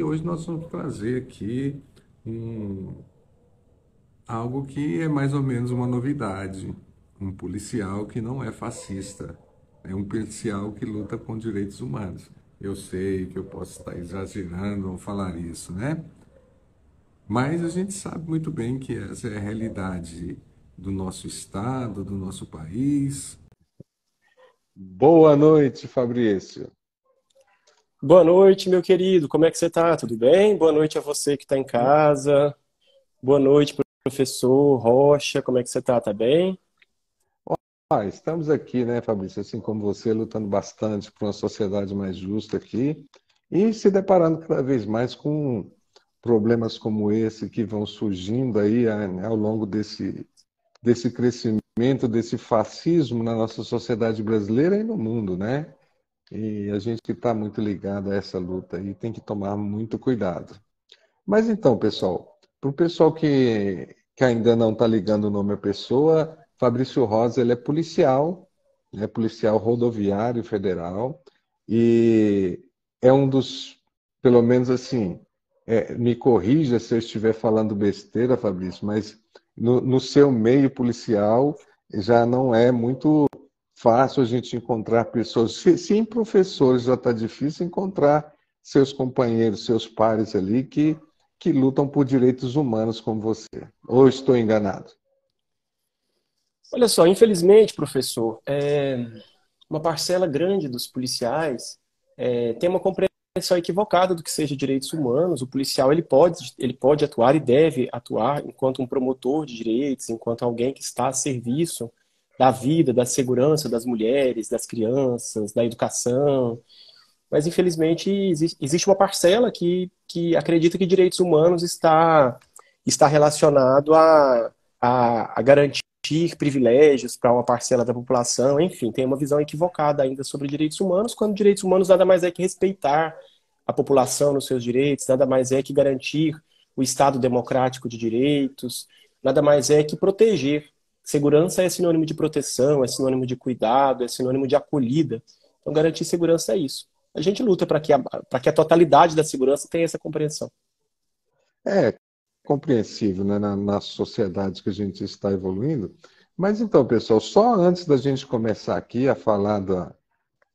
E hoje nós vamos trazer aqui um, algo que é mais ou menos uma novidade. Um policial que não é fascista. É um policial que luta com direitos humanos. Eu sei que eu posso estar exagerando ao falar isso, né? Mas a gente sabe muito bem que essa é a realidade do nosso estado, do nosso país. Boa noite, Fabrício. Boa noite, meu querido. Como é que você tá? Tudo bem? Boa noite a você que está em casa. Boa noite, professor Rocha. Como é que você tá? Tá bem? Estamos aqui, né, Fabrício, assim como você, lutando bastante por uma sociedade mais justa aqui e se deparando cada vez mais com problemas como esse que vão surgindo aí ao longo desse crescimento, desse fascismo na nossa sociedade brasileira e no mundo, né? E a gente que está muito ligado a essa luta aí tem que tomar muito cuidado. Mas então, pessoal, para o pessoal que ainda não está ligando o nome à pessoa, Fabrício Rosa, ele é policial rodoviário federal e é um dos, pelo menos assim, me corrija se eu estiver falando besteira, Fabrício, mas no seu meio policial já não é muito fácil a gente encontrar pessoas. Se em professores já está difícil encontrar seus companheiros, seus pares ali que lutam por direitos humanos como você. Ou estou enganado? Olha só, infelizmente, professor, uma parcela grande dos policiais tem uma compreensão equivocada do que seja direitos humanos. O policial ele pode atuar e deve atuar enquanto um promotor de direitos, enquanto alguém que está a serviço da vida, da segurança das mulheres, das crianças, da educação. Mas, infelizmente, existe uma parcela que acredita que direitos humanos está relacionado a garantir privilégios para uma parcela da população. Enfim, tem uma visão equivocada ainda sobre direitos humanos, quando direitos humanos nada mais é que respeitar a população nos seus direitos, nada mais é que garantir o Estado democrático de direitos, nada mais é que proteger. Segurança é sinônimo de proteção, é sinônimo de cuidado, é sinônimo de acolhida. Então, garantir segurança é isso. A gente luta para que a totalidade da segurança tenha essa compreensão. É compreensível, né, na sociedade que a gente está evoluindo. Mas então, pessoal, só antes da gente começar aqui a falar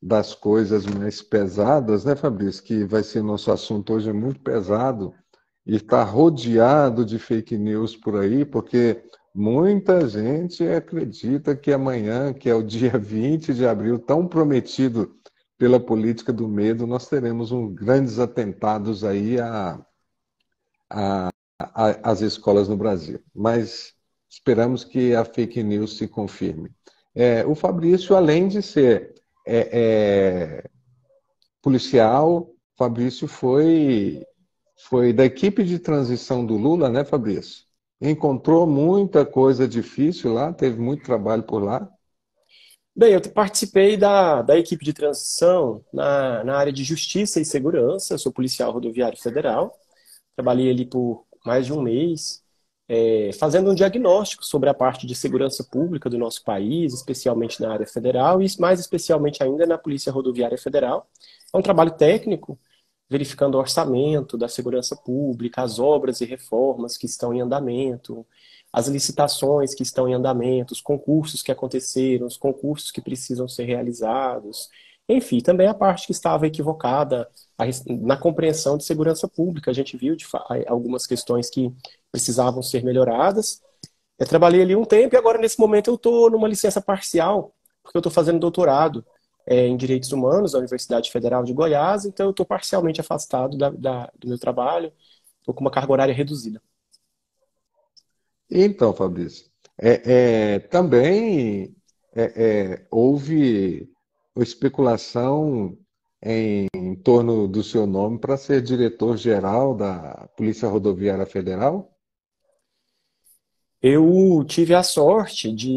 das coisas mais pesadas, né, Fabrício, que vai ser nosso assunto hoje, é muito pesado e está rodeado de fake news por aí, porque muita gente acredita que amanhã, que é o dia 20 de abril, tão prometido pela política do medo, nós teremos grandes atentados aí às escolas no Brasil. Mas esperamos que a fake news se confirme. O Fabrício, além de ser é, é, policial, Fabrício foi da equipe de transição do Lula, né, Fabrício? Encontrou muita coisa difícil lá, teve muito trabalho por lá. Bem, eu participei da equipe de transição na área de justiça e segurança. Eu sou policial rodoviário federal. Trabalhei ali por mais de um mês, fazendo um diagnóstico sobre a parte de segurança pública do nosso país, especialmente na área federal e mais especialmente ainda na Polícia Rodoviária Federal. É um trabalho técnico, verificando o orçamento da segurança pública, as obras e reformas que estão em andamento, as licitações que estão em andamento, os concursos que aconteceram, os concursos que precisam ser realizados. Enfim, também a parte que estava equivocada na compreensão de segurança pública. A gente viu algumas questões que precisavam ser melhoradas. Eu trabalhei ali um tempo e agora, nesse momento, eu estou numa licença parcial, porque eu estou fazendo doutorado em Direitos Humanos da Universidade Federal de Goiás, então eu estou parcialmente afastado do meu trabalho, estou com uma carga horária reduzida. Então, Fabrício, também houve uma especulação em torno do seu nome para ser diretor-geral da Polícia Rodoviária Federal? Eu tive a sorte de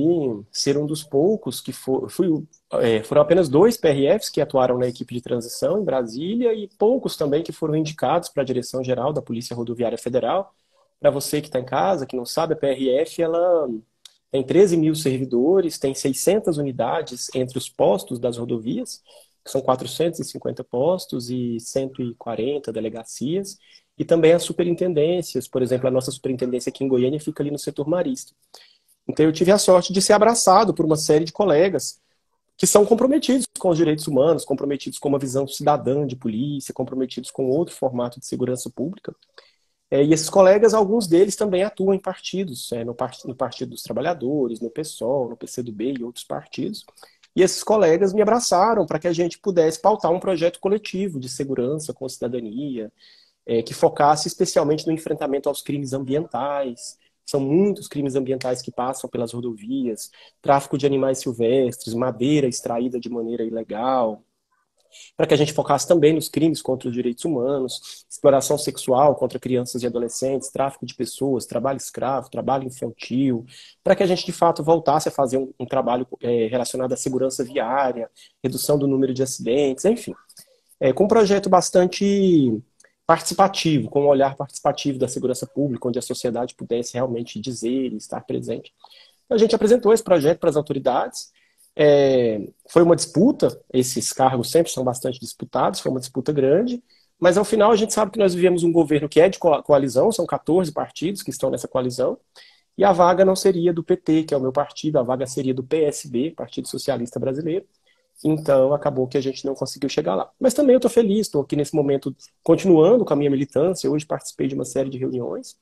ser um dos poucos foram apenas dois PRFs que atuaram na equipe de transição em Brasília e poucos também que foram indicados para a direção-geral da Polícia Rodoviária Federal. Para você que está em casa, que não sabe, a PRF ela tem 13 mil servidores, tem 600 unidades entre os postos das rodovias. que são 450 postos e 140 delegacias, e também as superintendências. Por exemplo, a nossa superintendência aqui em Goiânia fica ali no setor marista. Então eu tive a sorte de ser abraçado por uma série de colegas que são comprometidos com os direitos humanos, comprometidos com uma visão cidadã de polícia, comprometidos com outro formato de segurança pública. E esses colegas, alguns deles também atuam em partidos, no Partido dos Trabalhadores, no PSOL, no PCdoB e outros partidos. E esses colegas me abraçaram para que a gente pudesse pautar um projeto coletivo de segurança com cidadania, que focasse especialmente no enfrentamento aos crimes ambientais. São muitos crimes ambientais que passam pelas rodovias, tráfico de animais silvestres, madeira extraída de maneira ilegal, para que a gente focasse também nos crimes contra os direitos humanos, exploração sexual contra crianças e adolescentes, tráfico de pessoas, trabalho escravo, trabalho infantil, para que a gente de fato voltasse a fazer um trabalho relacionado à segurança viária, redução do número de acidentes, enfim. Com um projeto bastante participativo, com um olhar participativo da segurança pública, onde a sociedade pudesse realmente dizer e estar presente. A gente apresentou esse projeto para as autoridades. Foi uma disputa, esses cargos sempre são bastante disputados, foi uma disputa grande, mas ao final a gente sabe que nós vivemos um governo que é de coalizão, são 14 partidos que estão nessa coalizão, e a vaga não seria do PT, que é o meu partido, a vaga seria do PSB, Partido Socialista Brasileiro. Então acabou que a gente não conseguiu chegar lá. Mas também eu estou feliz, estou aqui nesse momento continuando com a minha militância, hoje participei de uma série de reuniões.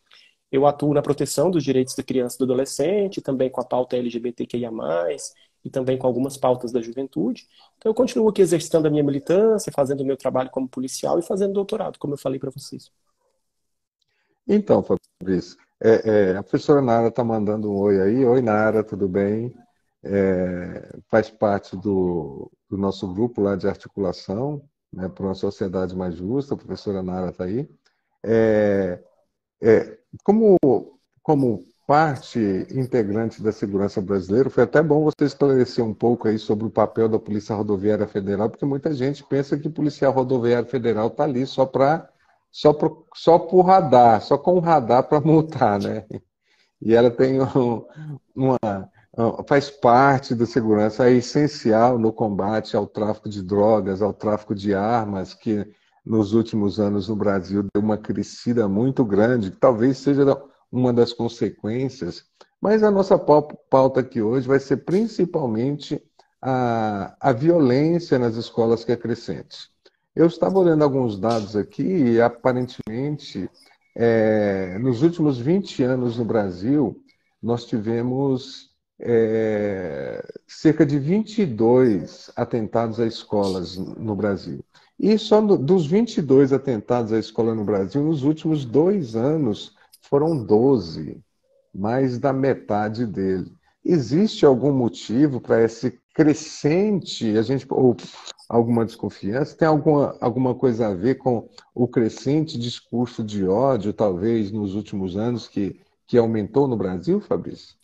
Eu atuo na proteção dos direitos da criança e do adolescente, também com a pauta LGBTQIA+, e também com algumas pautas da juventude. Então eu continuo aqui exercitando a minha militância, fazendo o meu trabalho como policial e fazendo doutorado, como eu falei para vocês. Então, Fabrício, a professora Nara está mandando um oi aí. Oi, Nara, tudo bem? Faz parte do nosso grupo lá de articulação, né, para uma sociedade mais justa. A professora Nara está aí. Como parte integrante da segurança brasileira, foi até bom você esclarecer um pouco aí sobre o papel da Polícia Rodoviária Federal, porque muita gente pensa que o policial rodoviário federal está ali só por radar, só com o radar para multar, né? E ela tem faz parte da segurança, é essencial no combate ao tráfico de drogas, ao tráfico de armas, que nos últimos anos no Brasil deu uma crescida muito grande, que talvez seja uma das consequências, mas a nossa pauta aqui hoje vai ser principalmente a violência nas escolas que é crescente. Eu estava olhando alguns dados aqui e aparentemente nos últimos 20 anos no Brasil nós tivemos cerca de 22 atentados a escolas no Brasil. E só dos 22 atentados à escola no Brasil, nos últimos 2 anos, foram 12, mais da metade dele. Existe algum motivo para esse crescente, ou alguma desconfiança? Tem alguma coisa a ver com o crescente discurso de ódio, talvez, nos últimos anos, que aumentou no Brasil, Fabrício?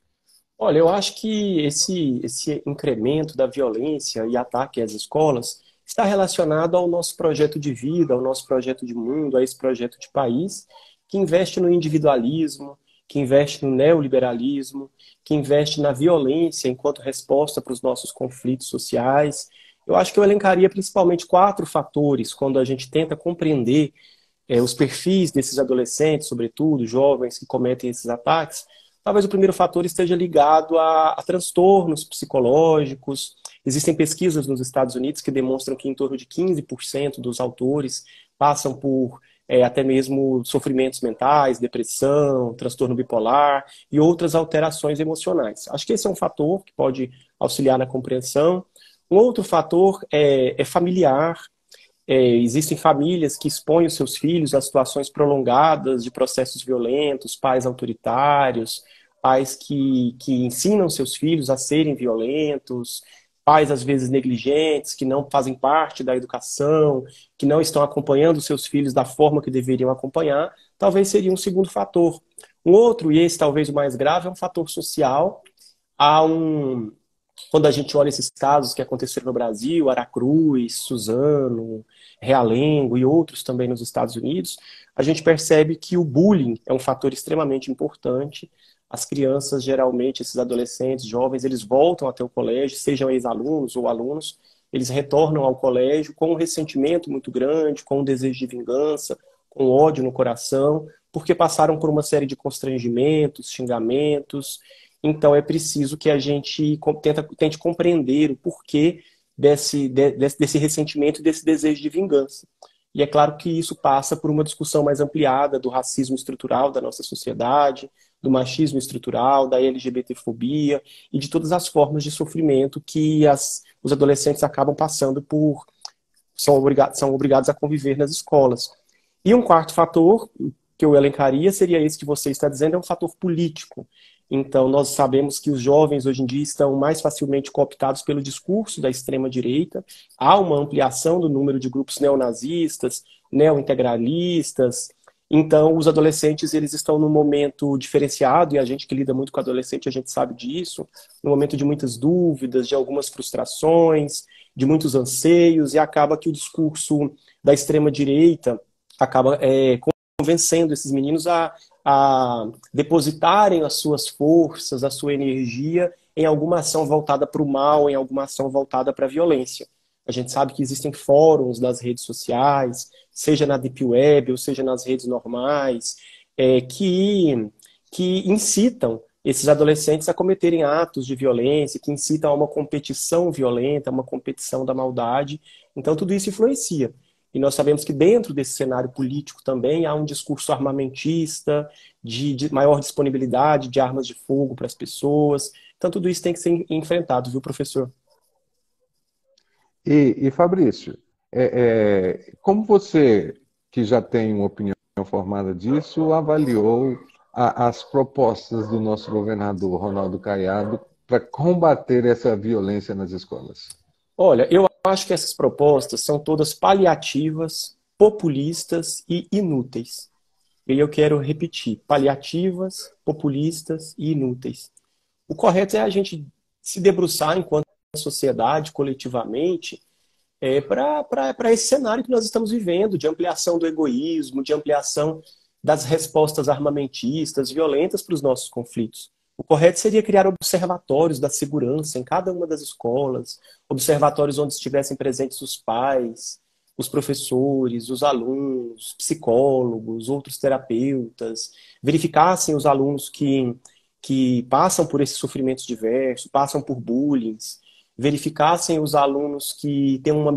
Olha, eu acho que esse incremento da violência e ataque às escolas está relacionado ao nosso projeto de vida, ao nosso projeto de mundo, a esse projeto de país, que investe no individualismo, que investe no neoliberalismo, que investe na violência enquanto resposta para os nossos conflitos sociais. Eu acho que eu elencaria principalmente 4 fatores quando a gente tenta compreender os perfis desses adolescentes, sobretudo jovens que cometem esses ataques. Talvez o primeiro fator esteja ligado a transtornos psicológicos. Existem pesquisas nos Estados Unidos que demonstram que em torno de 15% dos autores passam por até mesmo sofrimentos mentais, depressão, transtorno bipolar e outras alterações emocionais. Acho que esse é um fator que pode auxiliar na compreensão. Um outro fator é familiar. Existem famílias que expõem os seus filhos a situações prolongadas de processos violentos, pais autoritários, pais que ensinam seus filhos a serem violentos, pais às vezes negligentes, que não fazem parte da educação, que não estão acompanhando seus filhos da forma que deveriam acompanhar, talvez seria um segundo fator. Um outro, e esse talvez o mais grave, é um fator social. Quando a gente olha esses casos que aconteceram no Brasil, Aracruz, Suzano, Realengo e outros também nos Estados Unidos, a gente percebe que o bullying é um fator extremamente importante. As crianças, geralmente, esses adolescentes, jovens, eles voltam até o colégio, sejam ex-alunos ou alunos, eles retornam ao colégio com um ressentimento muito grande, com um desejo de vingança, com ódio no coração, porque passaram por uma série de constrangimentos, xingamentos. Então é preciso que a gente tente compreender o porquê desse ressentimento e desse desejo de vingança. E é claro que isso passa por uma discussão mais ampliada do racismo estrutural da nossa sociedade, do machismo estrutural, da LGBTfobia e de todas as formas de sofrimento que os adolescentes acabam passando são obrigados a conviver nas escolas. E um quarto fator que eu elencaria seria esse que você está dizendo, é um fator político. Então, nós sabemos que os jovens hoje em dia estão mais facilmente cooptados pelo discurso da extrema-direita. Há uma ampliação do número de grupos neonazistas, neointegralistas. Então, os adolescentes eles estão num momento diferenciado, e a gente que lida muito com adolescente, a gente sabe disso, num momento de muitas dúvidas, de algumas frustrações, de muitos anseios, e acaba que o discurso da extrema-direita acaba convencendo esses meninos a depositarem as suas forças, a sua energia em alguma ação voltada para o mal, em alguma ação voltada para a violência. A gente sabe que existem fóruns nas redes sociais, seja na Deep Web ou seja nas redes normais, que incitam esses adolescentes a cometerem atos de violência, que incitam a uma competição violenta, uma competição da maldade. Então tudo isso influencia. E nós sabemos que dentro desse cenário político também há um discurso armamentista, de maior disponibilidade de armas de fogo para as pessoas. Então tudo isso tem que ser enfrentado, viu, professor? E Fabrício, como você, que já tem uma opinião formada disso, avaliou as propostas do nosso governador Ronaldo Caiado para combater essa violência nas escolas? Olha, eu acho que essas propostas são todas paliativas, populistas e inúteis. E eu quero repetir, paliativas, populistas e inúteis. O correto é a gente se debruçar enquanto sociedade, coletivamente, para esse cenário que nós estamos vivendo, de ampliação do egoísmo, de ampliação das respostas armamentistas, violentas para os nossos conflitos. O correto seria criar observatórios da segurança em cada uma das escolas, observatórios onde estivessem presentes os pais, os professores, os alunos, psicólogos, outros terapeutas, verificassem os alunos que passam por esses sofrimentos diversos, passam por bullying, verificassem os alunos que têm uma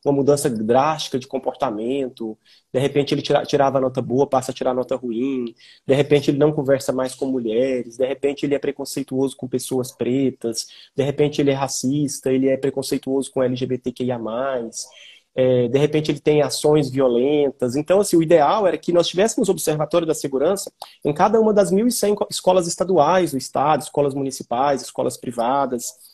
mudança drástica de comportamento, de repente ele tirava a nota boa, passa a tirar a nota ruim, de repente ele não conversa mais com mulheres, de repente ele é preconceituoso com pessoas pretas, de repente ele é racista, ele é preconceituoso com LGBTQIA+, de repente ele tem ações violentas. Então, assim, o ideal era que nós tivéssemos o Observatório da Segurança em cada uma das 1.100 escolas estaduais do estado, escolas municipais, escolas privadas.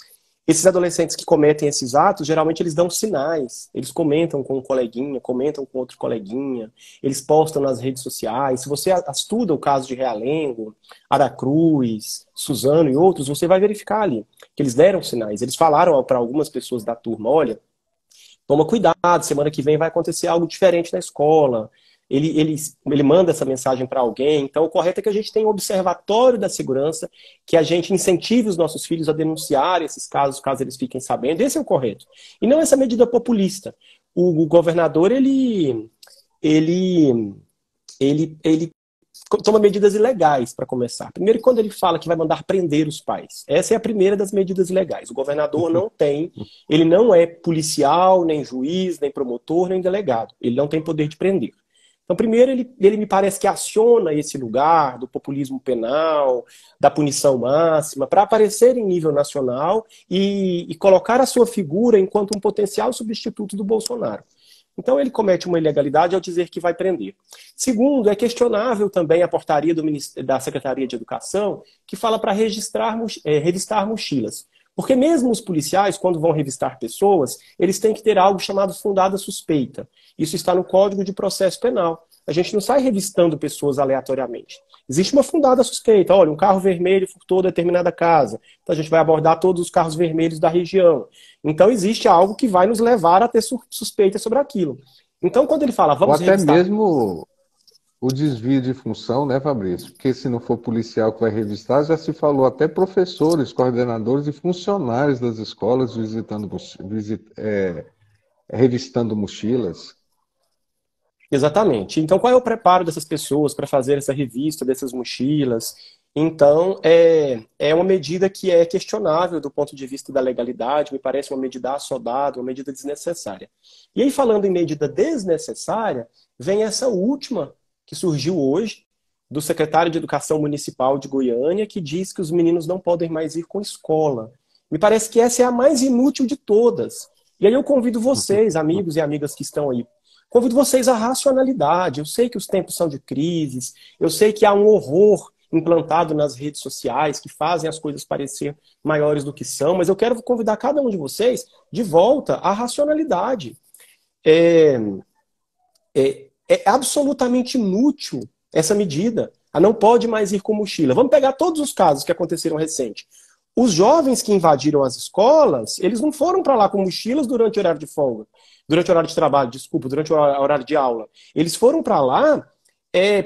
Esses adolescentes que cometem esses atos, geralmente eles dão sinais. Eles comentam com um coleguinha, comentam com outro coleguinha, eles postam nas redes sociais. Se você estuda o caso de Realengo, Aracruz, Suzano e outros, você vai verificar ali que eles deram sinais. Eles falaram para algumas pessoas da turma, olha, toma cuidado, semana que vem vai acontecer algo diferente na escola. Ele manda essa mensagem para alguém. Então, o correto é que a gente tenha um observatório da segurança, que a gente incentive os nossos filhos a denunciar esses casos, caso eles fiquem sabendo. Esse é o correto. E não essa medida populista. O governador, ele toma medidas ilegais, para começar. Primeiro, quando ele fala que vai mandar prender os pais. Essa é a primeira das medidas ilegais. O governador ele não é policial, nem juiz, nem promotor, nem delegado. Ele não tem poder de prender. Então, primeiro, ele me parece que aciona esse lugar do populismo penal, da punição máxima, para aparecer em nível nacional e colocar a sua figura enquanto um potencial substituto do Bolsonaro. Então, ele comete uma ilegalidade ao dizer que vai prender. Segundo, é questionável também a portaria da Secretaria de Educação, que fala para revistar mochilas. Porque mesmo os policiais, quando vão revistar pessoas, eles têm que ter algo chamado fundada suspeita. Isso está no Código de Processo Penal. A gente não sai revistando pessoas aleatoriamente. Existe uma fundada suspeita. Olha, um carro vermelho furtou determinada casa. Então a gente vai abordar todos os carros vermelhos da região. Então existe algo que vai nos levar a ter suspeita sobre aquilo. Então quando ele fala, vamos revistar... o desvio de função, né, Fabrício? Porque se não for policial que vai revistar, já se falou até professores, coordenadores e funcionários das escolas visitando, revistando mochilas. Exatamente. Então, qual é o preparo dessas pessoas para fazer essa revista dessas mochilas? Então, é uma medida que é questionável do ponto de vista da legalidade, me parece uma medida assodada, uma medida desnecessária. E aí, falando em medida desnecessária, vem essa última que surgiu hoje, do secretário de Educação Municipal de Goiânia, que diz que os meninos não podem mais ir com escola. Me parece que essa é a mais inútil de todas. E aí eu convido vocês, amigos e amigas que estão aí, convido vocês à racionalidade. Eu sei que os tempos são de crises, eu sei que há um horror implantado nas redes sociais que fazem as coisas parecer maiores do que são, mas eu quero convidar cada um de vocês de volta à racionalidade. É, é absolutamente inútil essa medida. A não pode mais ir com mochila. Vamos pegar todos os casos que aconteceram recente. Os jovens que invadiram as escolas, eles não foram para lá com mochilas durante o horário de folga, durante o horário de trabalho, desculpa, durante o horário de aula. Eles foram para lá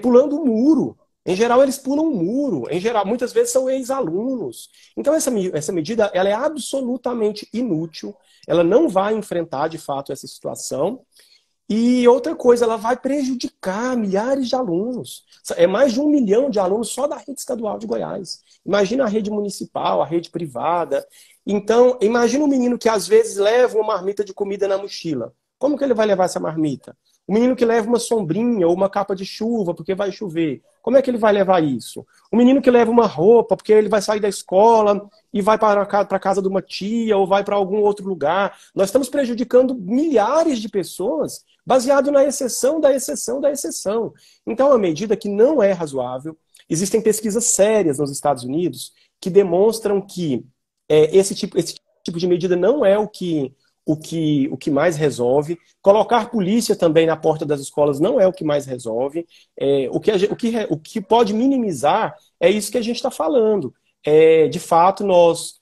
pulando um muro. Em geral, eles pulam um muro. Em geral, muitas vezes são ex-alunos. Então, essa medida ela é absolutamente inútil. Ela não vai enfrentar, de fato, essa situação. E outra coisa, ela vai prejudicar milhares de alunos. É mais de 1 milhão de alunos só da rede estadual de Goiás. Imagina a rede municipal, a rede privada. Então, imagina um menino que às vezes leva uma marmita de comida na mochila. Como que ele vai levar essa marmita? O menino que leva uma sombrinha ou uma capa de chuva porque vai chover. Como é que ele vai levar isso? O menino que leva uma roupa porque ele vai sair da escola e vai para a casa de uma tia ou vai para algum outro lugar. Nós estamos prejudicando milhares de pessoas baseado na exceção da exceção da exceção. Então, é uma medida que não é razoável. Existem pesquisas sérias nos Estados Unidos que demonstram que esse tipo de medida não é o que mais resolve. Colocar polícia também na porta das escolas não é o que mais resolve. O que pode minimizar é isso que a gente está falando. De fato, nós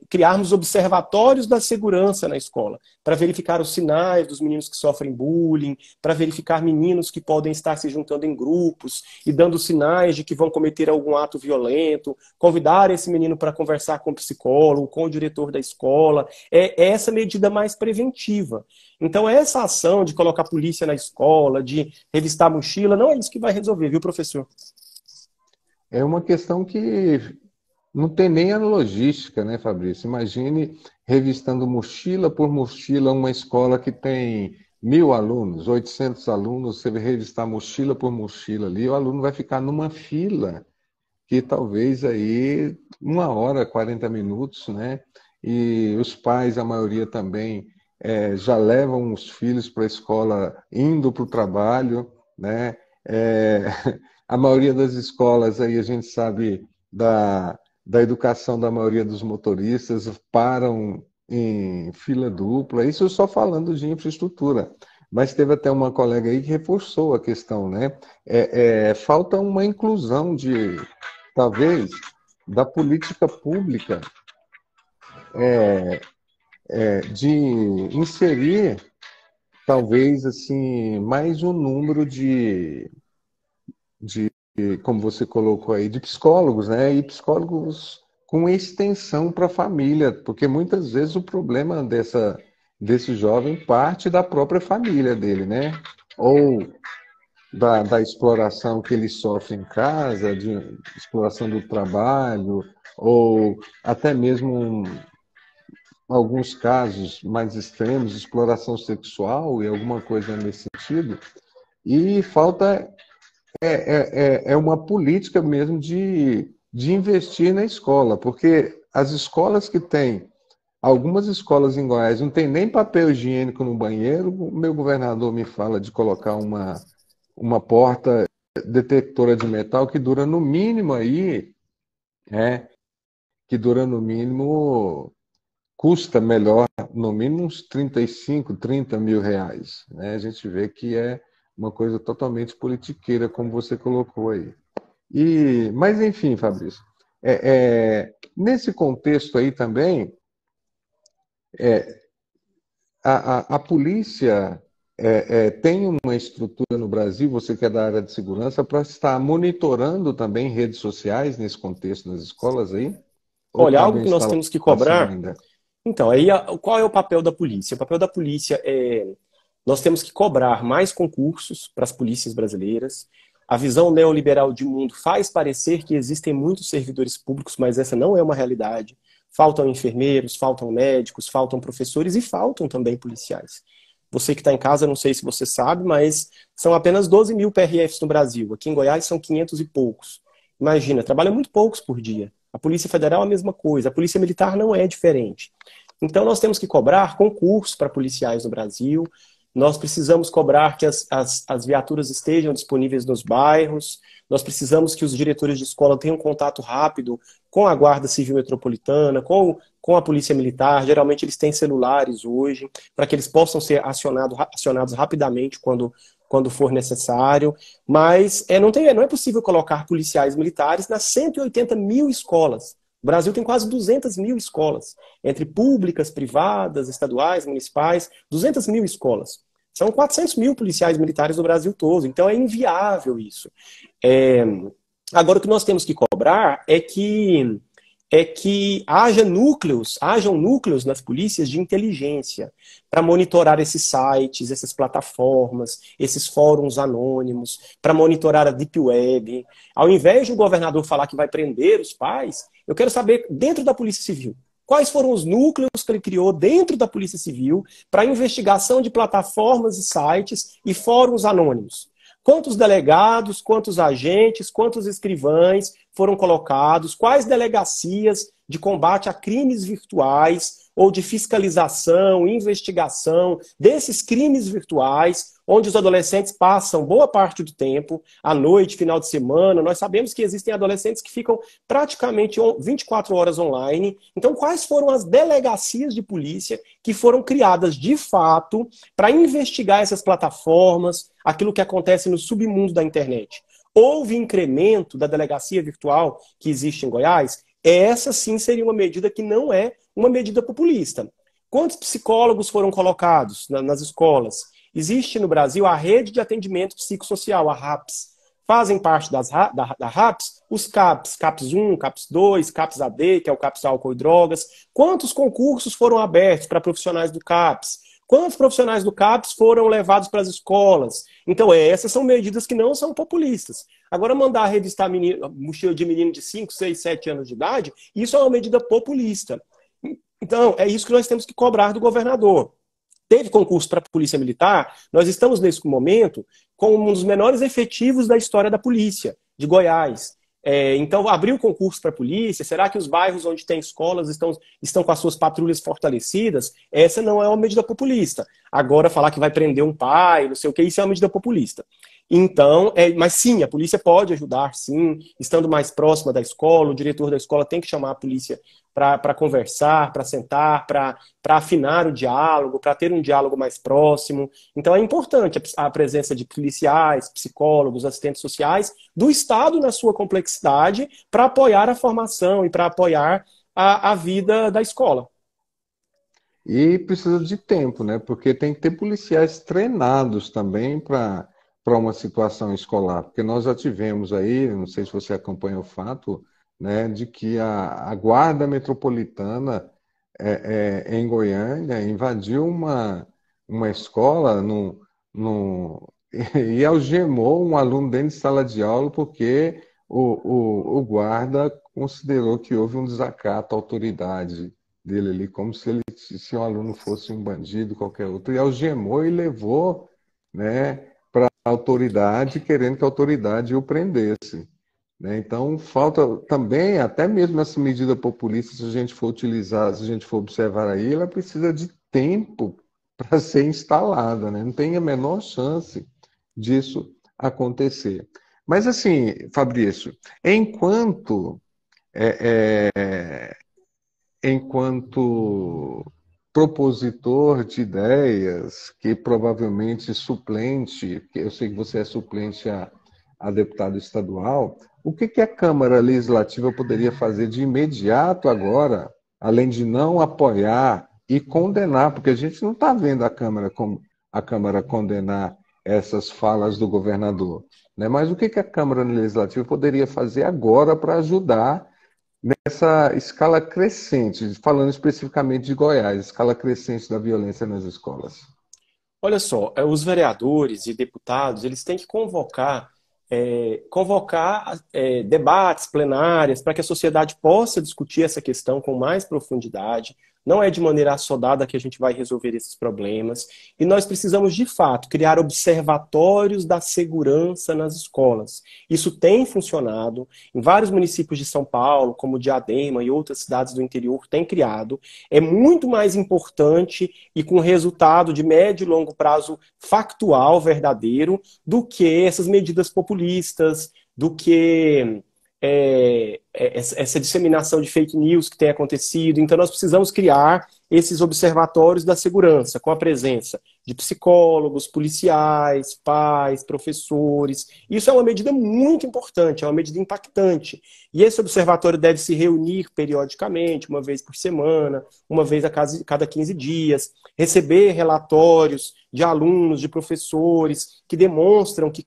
criarmos observatórios da segurança na escola, para verificar os sinais dos meninos que sofrem bullying, para verificar meninos que podem estar se juntando em grupos e dando sinais de que vão cometer algum ato violento, convidar esse menino para conversar com o psicólogo, com o diretor da escola. É essa medida mais preventiva. Então, essa ação de colocar polícia na escola, de revistar a mochila, não é isso que vai resolver, viu, professor? É uma questão que não tem nem a logística, né, Fabrício? Imagine revistando mochila por mochila uma escola que tem 1.000 alunos, 800 alunos, você vai revistar mochila por mochila ali, o aluno vai ficar numa fila que talvez aí 1 hora, 40 minutos, né? E os pais, a maioria também, já levam os filhos para a escola indo para o trabalho, né? É, a maioria das escolas aí a gente sabe da educação da maioria dos motoristas param em fila dupla, isso só falando de infraestrutura. Mas teve até uma colega aí que reforçou a questão, né? Falta uma inclusão talvez, da política pública de inserir, talvez, assim, mais um número como você colocou aí, de psicólogos, né? E psicólogos com extensão para a família, porque muitas vezes o problema desse jovem parte da própria família dele, né? Ou da exploração que ele sofre em casa, de exploração do trabalho, ou até mesmo alguns casos mais extremos, exploração sexual e alguma coisa nesse sentido. E falta uma política mesmo de investir na escola, porque as escolas que têm, algumas escolas em Goiás não tem nem papel higiênico no banheiro, o meu governador me fala de colocar uma porta detectora de metal que dura no mínimo aí, que dura no mínimo, custa melhor, no mínimo uns 35, 30 mil reais. Né? A gente vê que é uma coisa totalmente politiqueira, como você colocou aí. Mas, enfim, Fabrício, nesse contexto aí também, a polícia tem uma estrutura no Brasil, você que é da área de segurança, para estar monitorando também redes sociais nesse contexto nas escolas aí? Ou Olha, cabe algo uma que nós temos que instalação cobrar. ainda? Então, aí qual é o papel da polícia? O papel da polícia é. Nós temos que cobrar mais concursos para as polícias brasileiras. A visão neoliberal de mundo faz parecer que existem muitos servidores públicos, mas essa não é uma realidade. Faltam enfermeiros, faltam médicos, faltam professores e faltam também policiais. Você que está em casa, não sei se você sabe, mas são apenas 12 mil PRFs no Brasil. Aqui em Goiás são 500 e poucos. Imagina, trabalham muito poucos por dia. A Polícia Federal é a mesma coisa, a Polícia Militar não é diferente. Então nós temos que cobrar concursos para policiais no Brasil, nós precisamos cobrar que as viaturas estejam disponíveis nos bairros, nós precisamos que os diretores de escola tenham contato rápido com a Guarda Civil Metropolitana, com a Polícia Militar. Geralmente eles têm celulares hoje, para que eles possam ser acionados rapidamente quando for necessário. Mas não é possível colocar policiais militares nas 180 mil escolas. O Brasil tem quase 200 mil escolas, entre públicas, privadas, estaduais, municipais, 200 mil escolas. São 400 mil policiais militares no Brasil todo, então é inviável isso. Agora, o que nós temos que cobrar é que hajam núcleos nas polícias de inteligência para monitorar esses sites, essas plataformas, esses fóruns anônimos, para monitorar a Deep Web. Ao invés do governador falar que vai prender os pais, eu quero saber, dentro da Polícia Civil, quais foram os núcleos que ele criou dentro da Polícia Civil para investigação de plataformas e sites e fóruns anônimos. Quantos delegados, quantos agentes, quantos escrivães foram colocados, quais delegacias de combate a crimes virtuais ou de fiscalização, investigação desses crimes virtuais, onde os adolescentes passam boa parte do tempo, à noite, final de semana. Nós sabemos que existem adolescentes que ficam praticamente 24 horas online. Então, quais foram as delegacias de polícia que foram criadas de fato para investigar essas plataformas, aquilo que acontece no submundo da internet? Houve incremento da delegacia virtual que existe em Goiás? Essa sim seria uma medida que não é uma medida populista. Quantos psicólogos foram colocados nas escolas? Existe no Brasil a Rede de Atendimento Psicossocial, a RAPS. Fazem parte da RAPS os CAPS, CAPS 1, CAPS 2, CAPS AD, que é o CAPS Álcool e Drogas. Quantos concursos foram abertos para profissionais do CAPS? Quantos profissionais do CAPS foram levados para as escolas? Então, essas são medidas que não são populistas. Agora, mandar revistar mochila de menino de 5, 6, 7 anos de idade, isso é uma medida populista. Então, é isso que nós temos que cobrar do governador. Teve concurso para a Polícia Militar, nós estamos nesse momento com um dos menores efetivos da história da polícia, de Goiás. Então, abriu concurso para a polícia, será que os bairros onde tem escolas estão com as suas patrulhas fortalecidas? Essa não é uma medida populista. Agora, falar que vai prender um pai, não sei o que, isso é uma medida populista. Então, mas sim, a polícia pode ajudar, sim, estando mais próxima da escola, o diretor da escola tem que chamar a polícia para conversar, para sentar, para afinar o diálogo, para ter um diálogo mais próximo. Então é importante a presença de policiais, psicólogos, assistentes sociais do Estado na sua complexidade para apoiar a formação e para apoiar a vida da escola. E precisa de tempo, né? Porque tem que ter policiais treinados também para uma situação escolar. Porque nós já tivemos aí, não sei se você acompanha o fato, né, de que a Guarda Metropolitana em Goiânia invadiu uma escola e algemou um aluno dentro de sala de aula porque o guarda considerou que houve um desacato à autoridade dele ali, como se o aluno fosse um bandido, qualquer outro, e algemou e levou, né, para a autoridade, querendo que a autoridade o prendesse. Né? Então, falta também, até mesmo essa medida populista, se a gente for utilizar, se a gente for observar aí, ela precisa de tempo para ser instalada, né? Não tem a menor chance disso acontecer. Mas assim, Fabrício, enquanto propositor de ideias, que provavelmente suplente, que eu sei que você é suplente a deputado estadual, o que a Câmara Legislativa poderia fazer de imediato agora, além de não apoiar e condenar, porque a gente não está vendo a Câmara a Câmara condenar essas falas do governador, né? Mas o que a Câmara Legislativa poderia fazer agora para ajudar nessa escala crescente, falando especificamente de Goiás, escala crescente da violência nas escolas? Olha só, os vereadores e deputados, eles têm que convocar debates, plenárias, para que a sociedade possa discutir essa questão com mais profundidade. Não é de maneira assodada que a gente vai resolver esses problemas. E nós precisamos, de fato, criar observatórios da segurança nas escolas. Isso tem funcionado. Em vários municípios de São Paulo, como Diadema e outras cidades do interior, tem criado. É muito mais importante e com resultado de médio e longo prazo factual, verdadeiro, do que essas medidas populistas, do que essa disseminação de fake news que tem acontecido. Então, nós precisamos criar esses observatórios da segurança, com a presença de psicólogos, policiais, pais, professores. Isso é uma medida muito importante, é uma medida impactante. E esse observatório deve se reunir periodicamente, uma vez por semana, uma vez a cada 15 dias, receber relatórios de alunos, de professores, que demonstram que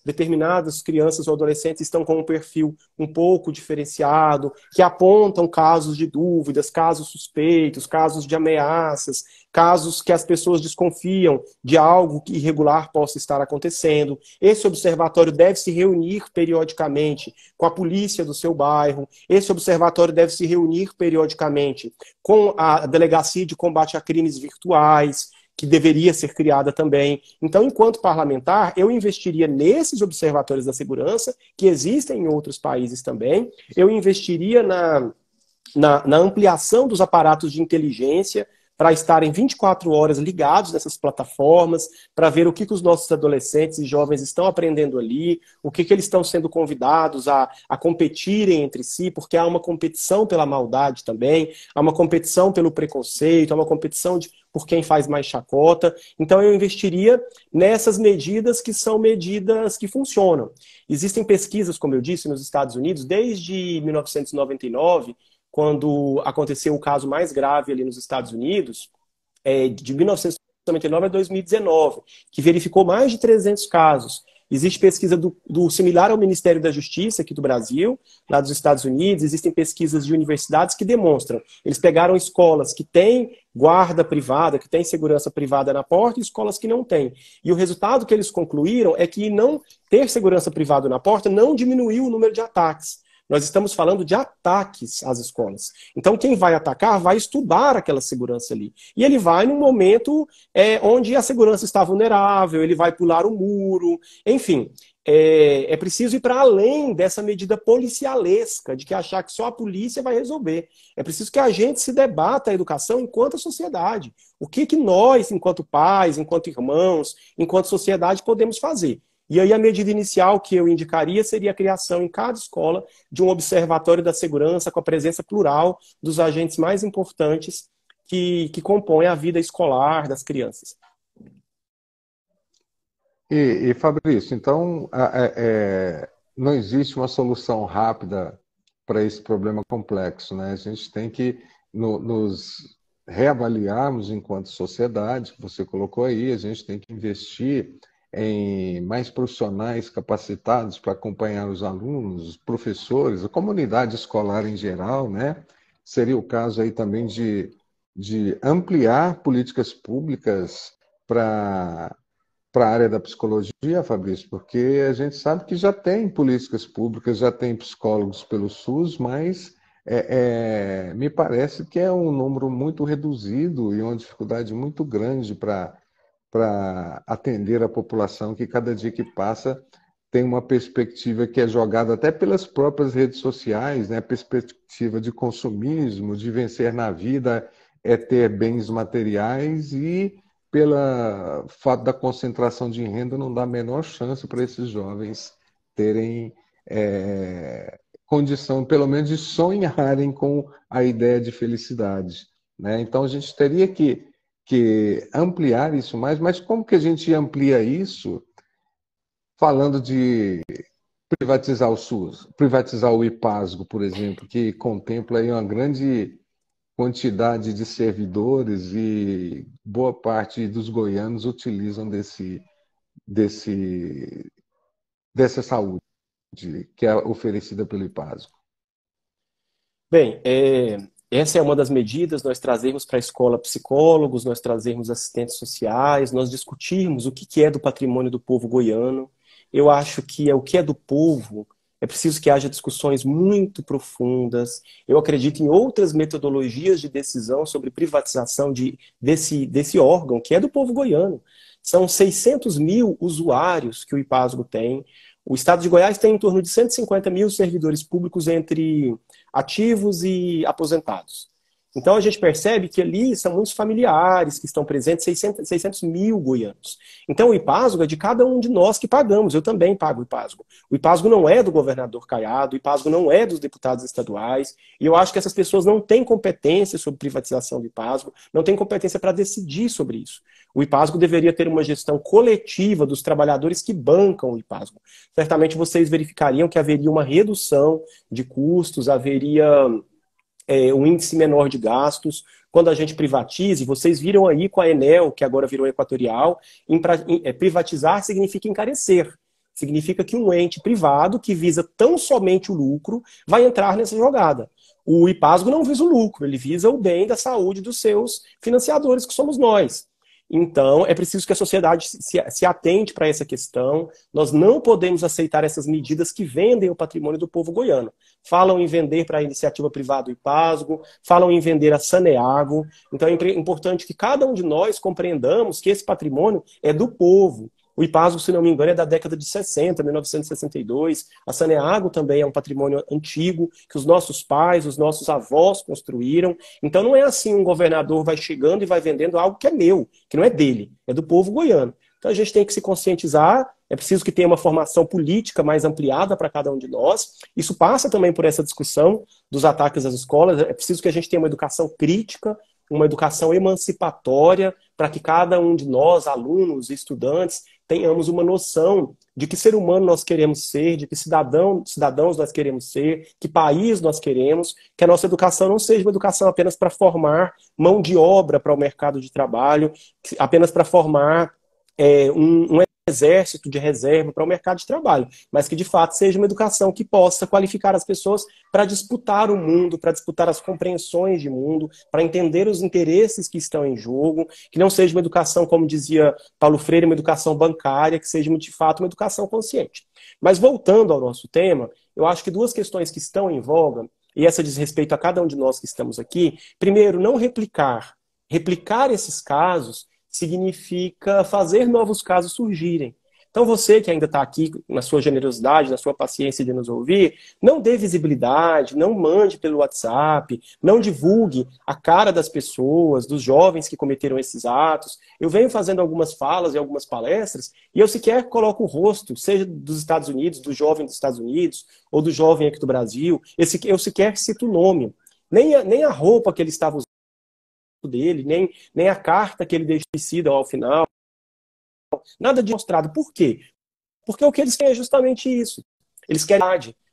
determinadas crianças ou adolescentes estão com um perfil um pouco diferenciado, que apontam casos de dúvidas, casos suspeitos, casos de ameaças, casos que as pessoas desconfiam de algo irregular possa estar acontecendo. Esse observatório deve se reunir periodicamente com a polícia do seu bairro. Esse observatório deve se reunir periodicamente com a Delegacia de Combate a Crimes Virtuais, que deveria ser criada também. Então, enquanto parlamentar, eu investiria nesses observatórios da segurança, que existem em outros países também. Eu investiria na ampliação dos aparatos de inteligência para estarem 24 horas ligados nessas plataformas, para ver o que os nossos adolescentes e jovens estão aprendendo ali, o que eles estão sendo convidados a competirem entre si, porque há uma competição pela maldade também, há uma competição pelo preconceito, há uma competição por quem faz mais chacota. Então eu investiria nessas medidas que são medidas que funcionam. Existem pesquisas, como eu disse, nos Estados Unidos, desde 1999, quando aconteceu o caso mais grave ali nos Estados Unidos, de 1999 a 2019, que verificou mais de 300 casos. Existe pesquisa do similar ao Ministério da Justiça aqui do Brasil, lá dos Estados Unidos, existem pesquisas de universidades que demonstram. Eles pegaram escolas que têm guarda privada, que têm segurança privada na porta, e escolas que não têm. E o resultado que eles concluíram é que não ter segurança privada na porta não diminuiu o número de ataques. Nós estamos falando de ataques às escolas. Então, quem vai atacar vai estudar aquela segurança ali. E ele vai num momento onde a segurança está vulnerável, ele vai pular o muro, enfim. É preciso ir para além dessa medida policialesca, de que achar que só a polícia vai resolver. É preciso que a gente se debata a educação enquanto a sociedade. O que nós, enquanto pais, enquanto irmãos, enquanto sociedade, podemos fazer? E aí a medida inicial que eu indicaria seria a criação em cada escola de um observatório da segurança com a presença plural dos agentes mais importantes que compõem a vida escolar das crianças. E Fabrício, então não existe uma solução rápida para esse problema complexo, né? A gente tem que nos reavaliarmos enquanto sociedade, que você colocou aí, a gente tem que investir em mais profissionais capacitados para acompanhar os alunos, os professores, a comunidade escolar em geral, né? Seria o caso aí também de ampliar políticas públicas para a área da psicologia, Fabrício, porque a gente sabe que já tem políticas públicas, já tem psicólogos pelo SUS, mas me parece que é um número muito reduzido e uma dificuldade muito grande para atender a população que cada dia que passa tem uma perspectiva que é jogada até pelas próprias redes sociais, né? A perspectiva de consumismo, de vencer na vida é ter bens materiais e pelo fato da concentração de renda não dá a menor chance para esses jovens terem condição, pelo menos, de sonharem com a ideia de felicidade, né? Então a gente teria que ampliar isso mais, mas como que a gente amplia isso falando de privatizar o SUS, privatizar o IPASGO, por exemplo, que contempla aí uma grande quantidade de servidores e boa parte dos goianos utilizam desse, dessa saúde que é oferecida pelo IPASGO? Bem, essa é uma das medidas, nós trazermos para a escola psicólogos, nós trazermos assistentes sociais, nós discutirmos o que é do patrimônio do povo goiano. Eu acho que o que é do povo, é preciso que haja discussões muito profundas. Eu acredito em outras metodologias de decisão sobre privatização desse órgão, que é do povo goiano. São 600 mil usuários que o IPASGO tem. O estado de Goiás tem em torno de 150 mil servidores públicos entre ativos e aposentados. Então a gente percebe que ali são muitos familiares que estão presentes, 600 mil goianos. Então o IPASGO é de cada um de nós que pagamos, eu também pago o IPASGO. O IPASGO não é do governador Caiado, o IPASGO não é dos deputados estaduais, e eu acho que essas pessoas não têm competência sobre privatização do IPASGO, não têm competência para decidir sobre isso. O IPASGO deveria ter uma gestão coletiva dos trabalhadores que bancam o IPASGO. Certamente vocês verificariam que haveria uma redução de custos, haveria um índice menor de gastos. Quando a gente privatiza, e vocês viram aí com a Enel, que agora virou Equatorial, privatizar significa encarecer. Significa que um ente privado que visa tão somente o lucro vai entrar nessa jogada. O IPASGO não visa o lucro, ele visa o bem da saúde dos seus financiadores, que somos nós. Então, é preciso que a sociedade se atente para essa questão. Nós não podemos aceitar essas medidas que vendem o patrimônio do povo goiano. Falam em vender para a iniciativa privada o IPASGO, falam em vender a Saneago. Então, é importante que cada um de nós compreendamos que esse patrimônio é do povo. O IPASGO, se não me engano, é da década de 60, 1962. A Saneago também é um patrimônio antigo, que os nossos pais, os nossos avós construíram. Então não é assim, um governador vai chegando e vai vendendo algo que é meu, que não é dele, é do povo goiano. Então a gente tem que se conscientizar, é preciso que tenha uma formação política mais ampliada para cada um de nós. Isso passa também por essa discussão dos ataques às escolas, é preciso que a gente tenha uma educação crítica, uma educação emancipatória, para que cada um de nós, alunos, estudantes, tenhamos uma noção de que ser humano nós queremos ser, de que cidadãos nós queremos ser, que país nós queremos, que a nossa educação não seja uma educação apenas para formar mão de obra para o mercado de trabalho, apenas para formar um exército de reserva para o mercado de trabalho, mas que de fato seja uma educação que possa qualificar as pessoas para disputar o mundo, para disputar as compreensões de mundo, para entender os interesses que estão em jogo, que não seja uma educação, como dizia Paulo Freire, uma educação bancária, que seja de fato uma educação consciente. Mas voltando ao nosso tema, eu acho que duas questões que estão em voga, e essa diz respeito a cada um de nós que estamos aqui. Primeiro, não replicar. Replicar esses casos significa fazer novos casos surgirem. Então você que ainda está aqui na sua generosidade, na sua paciência de nos ouvir, não dê visibilidade, não mande pelo WhatsApp, não divulgue a cara das pessoas, dos jovens que cometeram esses atos. Eu venho fazendo algumas falas e algumas palestras e eu sequer coloco o rosto, seja dos Estados Unidos, do jovem dos Estados Unidos, ou do jovem aqui do Brasil, eu sequer cito o nome. Nem a roupa que ele estava usando dele, nem a carta que ele deixou ao final. Nada de mostrado. Por quê? Porque o que eles querem é justamente isso. Eles querem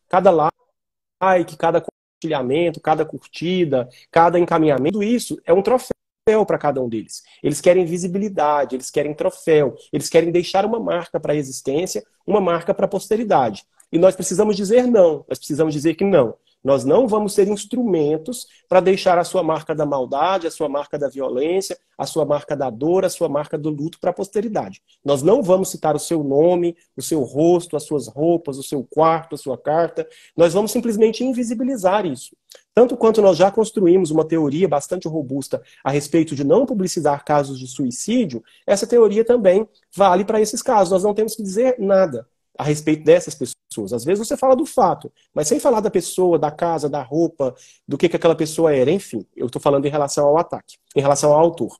cada like, cada compartilhamento, cada curtida, cada encaminhamento. Tudo isso é um troféu para cada um deles. Eles querem visibilidade, eles querem troféu, eles querem deixar uma marca para a existência, uma marca para a posteridade. E nós precisamos dizer não. Nós precisamos dizer que não. Nós não vamos ser instrumentos para deixar a sua marca da maldade, a sua marca da violência, a sua marca da dor, a sua marca do luto para a posteridade. Nós não vamos citar o seu nome, o seu rosto, as suas roupas, o seu quarto, a sua carta. Nós vamos simplesmente invisibilizar isso. Tanto quanto nós já construímos uma teoria bastante robusta a respeito de não publicitar casos de suicídio, essa teoria também vale para esses casos. Nós não temos que dizer nada a respeito dessas pessoas. Às vezes você fala do fato, mas sem falar da pessoa, da casa, da roupa, do que aquela pessoa era. Enfim, eu estou falando em relação ao ataque, em relação ao autor.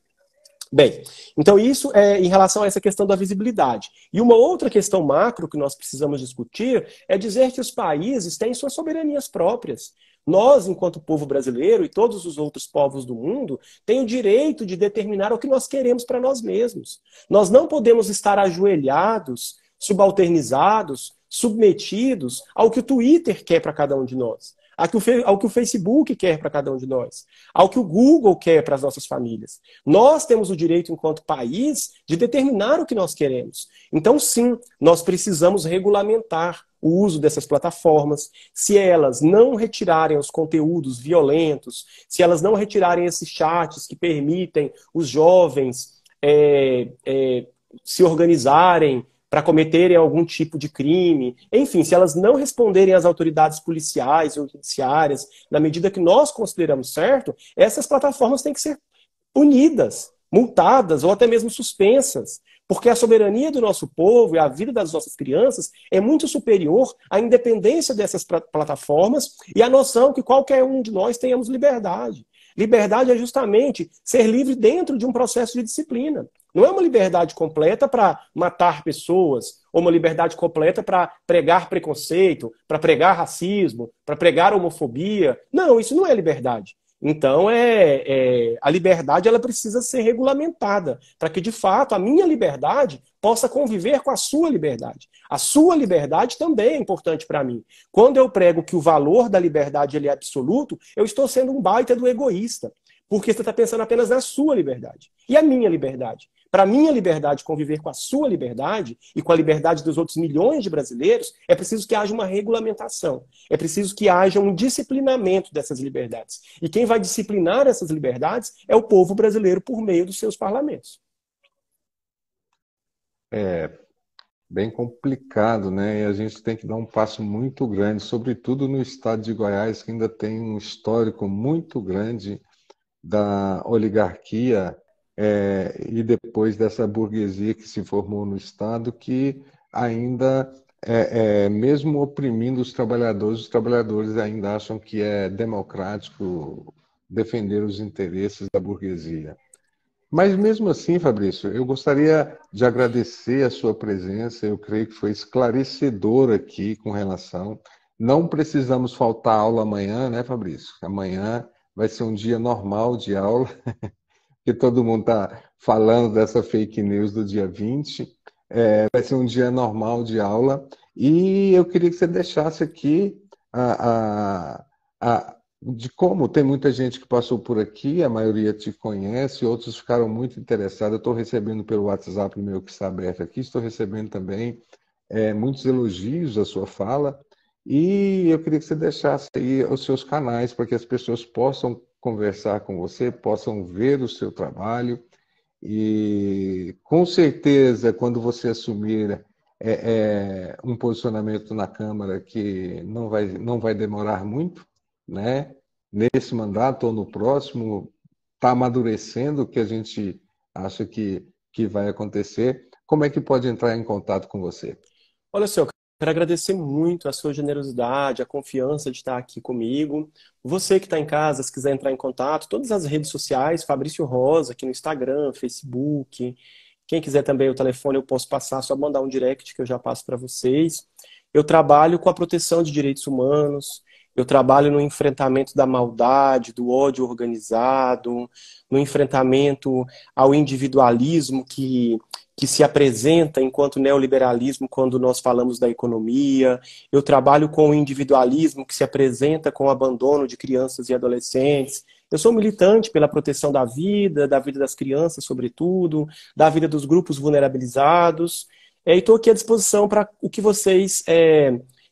Bem, então isso é em relação a essa questão da visibilidade. E uma outra questão macro que nós precisamos discutir é dizer que os países têm suas soberanias próprias. Nós, enquanto povo brasileiro e todos os outros povos do mundo, têm o direito de determinar o que nós queremos para nós mesmos. Nós não podemos estar ajoelhados, subalternizados, submetidos ao que o Twitter quer para cada um de nós. ao que o Facebook quer para cada um de nós, ao que o Google quer para as nossas famílias. Nós temos o direito, enquanto país, de determinar o que nós queremos. Então, sim, nós precisamos regulamentar o uso dessas plataformas. Se elas não retirarem os conteúdos violentos, se elas não retirarem esses chats que permitem os jovens se organizarem para cometerem algum tipo de crime, enfim, se elas não responderem às autoridades policiais ou judiciárias na medida que nós consideramos certo, essas plataformas têm que ser punidas, multadas ou até mesmo suspensas, porque a soberania do nosso povo e a vida das nossas crianças é muito superior à independência dessas plataformas e à noção que qualquer um de nós tenhamos liberdade. Liberdade é justamente ser livre dentro de um processo de disciplina. Não é uma liberdade completa para matar pessoas, ou uma liberdade completa para pregar preconceito, para pregar racismo, para pregar homofobia. Não, isso não é liberdade. Então, a liberdade ela precisa ser regulamentada, para que, de fato, a minha liberdade possa conviver com a sua liberdade. A sua liberdade também é importante para mim. Quando eu prego que o valor da liberdade ele é absoluto, eu estou sendo um baita do egoísta, porque você está pensando apenas na sua liberdade. E a minha liberdade? Para a minha liberdade conviver com a sua liberdade e com a liberdade dos outros milhões de brasileiros, é preciso que haja uma regulamentação. É preciso que haja um disciplinamento dessas liberdades. E quem vai disciplinar essas liberdades é o povo brasileiro por meio dos seus parlamentos. É bem complicado, né? E a gente tem que dar um passo muito grande, sobretudo no estado de Goiás, que ainda tem um histórico muito grande da oligarquia e depois dessa burguesia que se formou no Estado, que ainda, mesmo oprimindo os trabalhadores ainda acham que é democrático defender os interesses da burguesia. Mas mesmo assim, Fabrício, eu gostaria de agradecer a sua presença, eu creio que foi esclarecedor aqui com relação. Não precisamos faltar aula amanhã, né, Fabrício? Amanhã vai ser um dia normal de aula, que todo mundo está falando dessa fake news do dia 20. Vai ser um dia normal de aula. E eu queria que você deixasse aqui de como tem muita gente que passou por aqui, a maioria te conhece, outros ficaram muito interessados. Eu estou recebendo pelo WhatsApp meu que está aberto aqui, estou recebendo também muitos elogios à sua fala. E eu queria que você deixasse aí os seus canais para que as pessoas possam conversar com você, possam ver o seu trabalho e, com certeza, quando você assumir um posicionamento na Câmara que não vai demorar muito, né? Nesse mandato ou no próximo, está amadurecendo o que a gente acha que vai acontecer. Como é que pode entrar em contato com você? Olha só, eu quero agradecer muito a sua generosidade, a confiança de estar aqui comigo. Você que está em casa, se quiser entrar em contato, todas as redes sociais, Fabrício Rosa, aqui no Instagram, Facebook. Quem quiser também o telefone, eu posso passar, só mandar um direct que eu já passo para vocês. Eu trabalho com a proteção de direitos humanos, eu trabalho no enfrentamento da maldade, do ódio organizado, no enfrentamento ao individualismo que se apresenta enquanto neoliberalismo quando nós falamos da economia. Eu trabalho com o individualismo que se apresenta com o abandono de crianças e adolescentes. Eu sou militante pela proteção da vida das crianças, sobretudo, da vida dos grupos vulnerabilizados. E estou aqui à disposição para o que vocês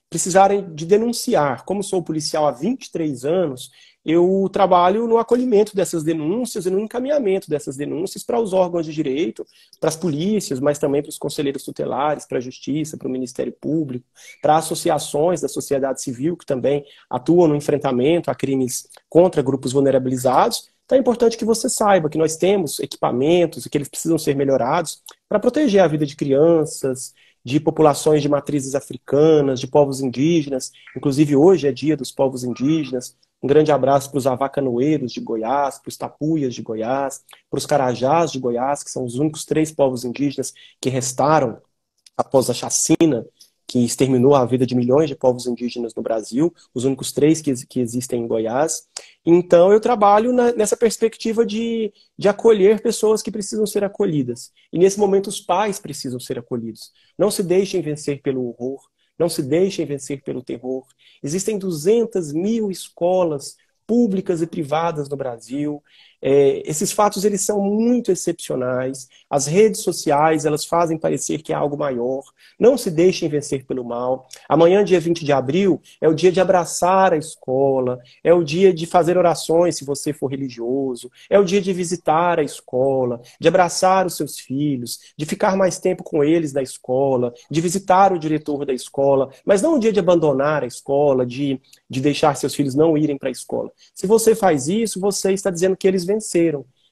precisarem de denunciar. Como sou policial há 23 anos, eu trabalho no acolhimento dessas denúncias e no encaminhamento dessas denúncias para os órgãos de direito, para as polícias, mas também para os conselheiros tutelares, para a Justiça, para o Ministério Público, para associações da sociedade civil que também atuam no enfrentamento a crimes contra grupos vulnerabilizados. Então é importante que você saiba que nós temos equipamentos e que eles precisam ser melhorados para proteger a vida de crianças, de populações de matrizes africanas, de povos indígenas. Inclusive hoje é dia dos povos indígenas. Um grande abraço para os avacanoeiros de Goiás, para os tapuias de Goiás, para os carajás de Goiás, que são os únicos 3 povos indígenas que restaram após a chacina que exterminou a vida de milhões de povos indígenas no Brasil, os únicos 3 que existem em Goiás. Então eu trabalho nessa perspectiva de acolher pessoas que precisam ser acolhidas. E nesse momento os pais precisam ser acolhidos. Não se deixem vencer pelo horror. Não se deixem vencer pelo terror. Existem 200 mil escolas públicas e privadas no Brasil. Esses fatos eles são muito excepcionais. As redes sociais elas fazem parecer que é algo maior. Não se deixem vencer pelo mal. Amanhã, dia 20 de abril, é o dia de abraçar a escola, é o dia de fazer orações se você for religioso, é o dia de visitar a escola, de abraçar os seus filhos, de ficar mais tempo com eles na escola, de visitar o diretor da escola, mas não o dia de abandonar a escola, de deixar seus filhos não irem para a escola. Se você faz isso, você está dizendo que eles venceram.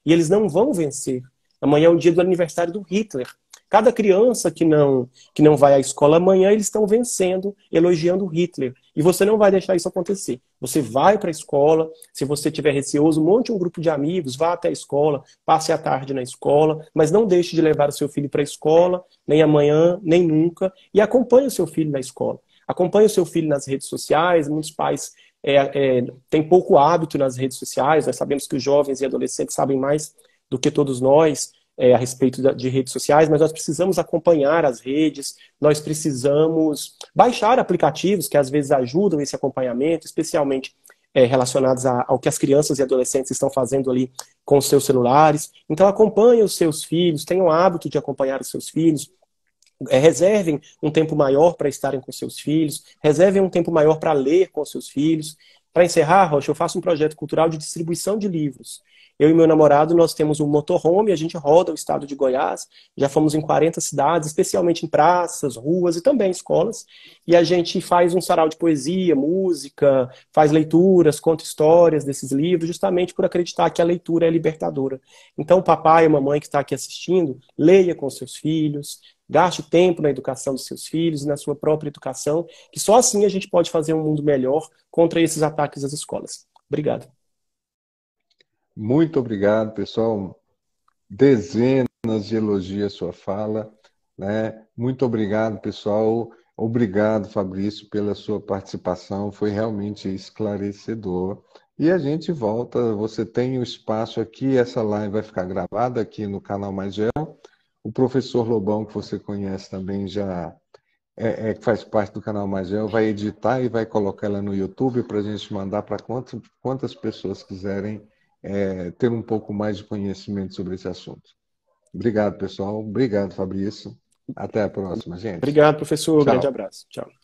E eles não vão vencer. Amanhã é o dia do aniversário do Hitler. Cada criança que não vai à escola amanhã, eles estão vencendo, elogiando Hitler. E você não vai deixar isso acontecer. Você vai para a escola, se você tiver receoso, monte um grupo de amigos, vá até a escola, passe a tarde na escola, mas não deixe de levar o seu filho para a escola, nem amanhã, nem nunca, e acompanhe o seu filho na escola. Acompanhe o seu filho nas redes sociais. Muitos pais têm pouco hábito nas redes sociais. Nós sabemos que os jovens e adolescentes sabem mais do que todos nós a respeito de redes sociais, mas nós precisamos acompanhar as redes, nós precisamos baixar aplicativos que às vezes ajudam esse acompanhamento, especialmente relacionados ao que as crianças e adolescentes estão fazendo ali com os seus celulares. Então acompanhe os seus filhos, tenham o hábito de acompanhar os seus filhos, reservem um tempo maior para estarem com seus filhos, reservem um tempo maior para ler com seus filhos. Para encerrar, Rocha, eu faço um projeto cultural de distribuição de livros. Eu e meu namorado, nós temos um motorhome, a gente roda o estado de Goiás, já fomos em 40 cidades, especialmente em praças, ruas e também escolas, e a gente faz um sarau de poesia, música, faz leituras, conta histórias desses livros, justamente por acreditar que a leitura é libertadora. Então, o papai e a mamãe que está aqui assistindo, leia com seus filhos, gaste tempo na educação dos seus filhos e na sua própria educação, que só assim a gente pode fazer um mundo melhor contra esses ataques às escolas. Obrigado. Muito obrigado, pessoal. Dezenas de elogios à sua fala, né? Muito obrigado, pessoal. Obrigado, Fabrício, pela sua participação. Foi realmente esclarecedor. E a gente volta. Você tem o espaço aqui. Essa live vai ficar gravada aqui no canal Mais Gel. O professor Lobão, que você conhece também, já que faz parte do canal Mais Gel, vai editar e vai colocar ela no YouTube para a gente mandar para quantas pessoas quiserem ter um pouco mais de conhecimento sobre esse assunto. Obrigado, pessoal. Obrigado, Fabrício. Até a próxima, gente. Obrigado, professor. Grande Tchau. abraço. Tchau.